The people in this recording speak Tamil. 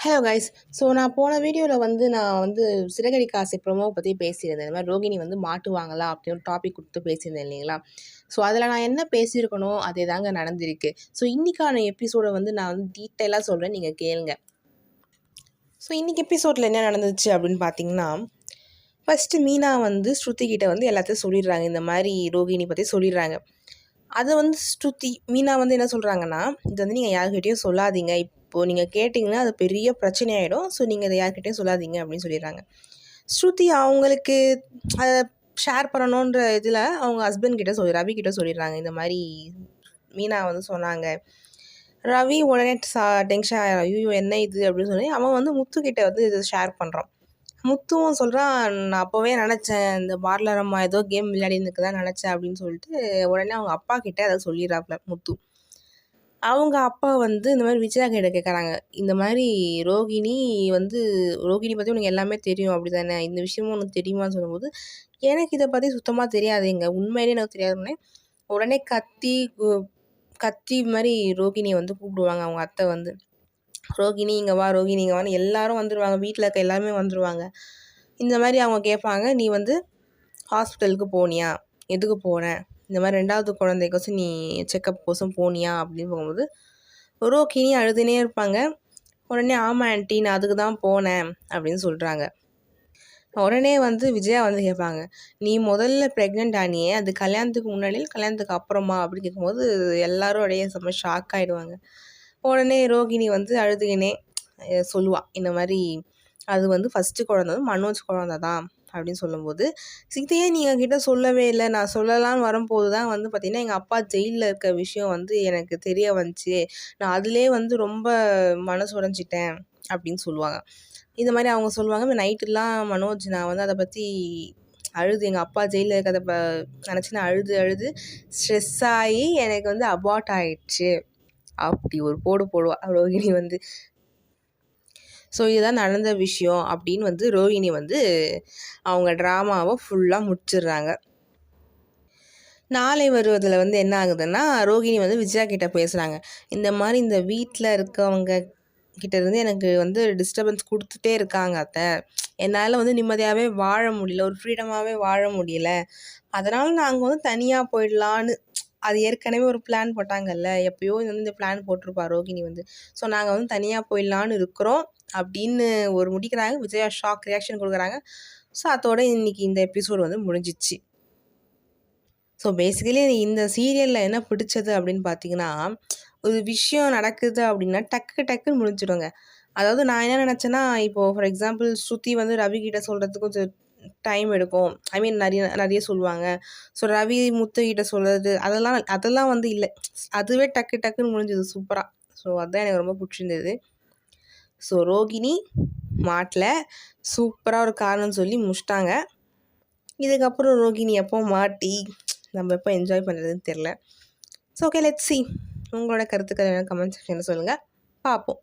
Hello guys. ஸோ நான் போன வீடியோவில் நான் சிறகடிக்க ஆசை ப்ரோமோவை பற்றி பேசியிருந்தேன். இந்த மாதிரி ரோகிணி மாட்டுவாங்களா அப்படின்னு ஒரு டாபிக் கொடுத்து பேசியிருந்தேன் இல்லைங்களா? ஸோ அதில் நான் என்ன பேசியிருக்கணும் அதே தாங்க நடந்திருக்கு. ஸோ இன்றைக்கான எபிசோடை நான் டீட்டெயிலாக சொல்கிறேன், நீங்கள் கேளுங்க. ஸோ இன்றைக்கி எபிசோடில் என்ன நடந்துச்சு அப்படின்னு பார்த்தீங்கன்னா, ஃபஸ்ட்டு மீனா ஸ்ருதி கிட்ட எல்லாத்தையும் சொல்லிடுறாங்க. இந்த மாதிரி ரோகிணி பற்றி சொல்லிடுறாங்க. அதை ஸ்ருதி மீனா என்ன சொல்கிறாங்கன்னா, இது நீங்கள் யார்கிட்டையும் சொல்லாதீங்க, இப்போது நீங்கள் கேட்டிங்கன்னா அது பெரிய பிரச்சனை ஆகிடும், ஸோ நீங்கள் இதை யார்கிட்டையும் சொல்லாதீங்க அப்படின்னு சொல்லிடுறாங்க. ஸ்ருதி அவங்களுக்கு அதை ஷேர் பண்ணணுன்ற இதில் அவங்க ஹஸ்பண்ட் கிட்ட ரவி கிட்ட சொல்லிடுறாங்க. இந்த மாதிரி மீனா சொன்னாங்க. ரவி உடனே டென்ஷன் ஆகிடும். ஐயோ என்ன இது அப்படின்னு சொல்லி அவன் முத்துக்கிட்ட இதை ஷேர் பண்ணுறான். முத்துவும் சொல்கிறான், நான் அப்போவே நினச்சேன், இந்த பார்லர் அம்மா ஏதோ கேம் விளையாடினுக்கு தான் நினச்சேன் அப்படின்னு சொல்லிட்டு உடனே அவங்க அப்பா கிட்டே அதை சொல்லிடுறாப்புல முத்து. அவங்க அப்பா இந்த மாதிரி விஜயா கிட்ட கேட்குறாங்க, இந்த மாதிரி ரோகிணி பற்றி உனக்கு எல்லாமே தெரியும் அப்படி தானே, இந்த விஷயமும் உனக்கு தெரியுமான்னு சொல்லும்போது, எனக்கு இதை பற்றி சுத்தமாக தெரியாதுங்க, உண்மையிலே எனக்கு தெரியாதுன்னே உடனே கத்தி மாதிரி ரோகிணியை கூப்பிடுவாங்க. அவங்க அத்தை ரோகிணி இங்கே வா, ரோகிணி இங்கே வான்னு எல்லாரும் வந்துடுவாங்க, வீட்டில் இருக்க எல்லாருமே வந்துடுவாங்க. இந்த மாதிரி அவங்க கேட்பாங்க, நீ ஹாஸ்பிட்டலுக்கு போனியா, எதுக்கு போனேன், இந்த மாதிரி 2வது குழந்தைக்கோசம் நீ செக்கப் கோசம் போனியா அப்படின்னு போகும்போது ரோகிணி அழுதுனே இருப்பாங்க. உடனே ஆமாம் ஆண்டி, நான் அதுக்கு தான் போனேன் அப்படின்னு சொல்கிறாங்க. உடனே விஜயா கேட்பாங்க, நீ முதல்ல ப்ரெக்னென்ட் ஆனியே, அது கல்யாணத்துக்கு முன்னாடியே கல்யாணத்துக்கு அப்புறமா அப்படின்னு கேட்கும்போது எல்லாரும் அப்படியே செம்ம ஷாக் ஆகிடுவாங்க. உடனே ரோகிணி அழுதுகினே சொல்லுவாள், இந்த மாதிரி அது ஃபஸ்ட்டு குழந்தை மனோஜ் குழந்தை தான் அப்படின்னு சொல்லும்போது, இதையே நீங்கள் கிட்ட சொல்லவே இல்லை, நான் சொல்லலான்னு வரும்போது தான் பார்த்திங்கன்னா எங்கள் அப்பா ஜெயிலில் இருக்க விஷயம் எனக்கு தெரிய வந்துச்சு, நான் அதிலே ரொம்ப மனசு உடைஞ்சிட்டேன் அப்படின்னு சொல்லுவாங்க. இந்த மாதிரி அவங்க சொல்லுவாங்க, நைட்டுலாம் மனோஜ் நான் அதை பற்றி அழுது, எங்கள் அப்பா ஜெயிலில் இருக்கிறத நினச்சி நான் அழுது ஸ்ட்ரெஸ் ஆகி எனக்கு அபார்ட் ஆகிடுச்சு அப்படி ஒரு போடுவா ரோகிணி. ஸோ இதுதான் நடந்த விஷயம் அப்படின்னு ரோகிணி அவங்க ட்ராமாவை ஃபுல்லாக முடிச்சிடுறாங்க. நாளை வருவதில் என்ன ஆகுதுன்னா, ரோகிணி விஜயா கிட்ட பேசுகிறாங்க. இந்த மாதிரி இந்த வீட்டில் இருக்கவங்க கிட்டேருந்து எனக்கு டிஸ்டர்பன்ஸ் கொடுத்துட்டே இருக்காங்க அத்தை, என்னால் நிம்மதியாகவே வாழ முடியல, ஒரு ஃப்ரீடமாகவே வாழ முடியல, அதனால் நாங்கள் தனியாக போயிடலான்னு, அது ஏற்கனவே ஒரு பிளான் போட்டாங்கல்ல, எப்போயோ இந்த பிளான் போட்டிருப்பா ரோகிணி ஸோ நாங்கள் தனியாக போயிடலான்னு இருக்கிறோம் அப்படின்னு ஒரு முடிக்கிறாங்க. விஜயா ஷாக் ரியாக்ஷன் கொடுக்குறாங்க. ஸோ அதோட இன்றைக்கி இந்த எபிசோடு முடிஞ்சிச்சு. ஸோ பேசிக்கலி இந்த சீரியலில் என்ன பிடிச்சது அப்படின்னு பார்த்தீங்கன்னா, ஒரு விஷயம் நடக்குது அப்படின்னா டக்குன்னு முடிஞ்சிடுங்க. அதாவது நான் என்ன நினச்சேன்னா, இப்போது ஃபார் எக்ஸாம்பிள் ஸ்ருதி ரவி கிட்ட சொல்கிறதுக்கு கொஞ்சம் டைம் எடுக்கும், ஐ மீன் நிறைய சொல்லுவாங்க. ஸோ ரவி முத்துக்கிட்ட சொல்கிறது அதெல்லாம் இல்லை, அதுவே டக்குன்னு முடிஞ்சது சூப்பராக. ஸோ அதுதான் எனக்கு ரொம்ப பிடிச்சிருந்தது. ஸோ ரோகிணி மாட்டில் சூப்பராக ஒரு காரணம் சொல்லி முடிச்சிட்டாங்க. இதுக்கப்புறம் ரோகிணி எப்போ மாட்டி நம்ம எப்போ என்ஜாய் பண்ணுறதுன்னு தெரில. So okay, let's see. உங்களோட கருத்துக்கள் என்ன கமெண்ட் செக்ஷனில் சொல்லுங்கள், பார்ப்போம்.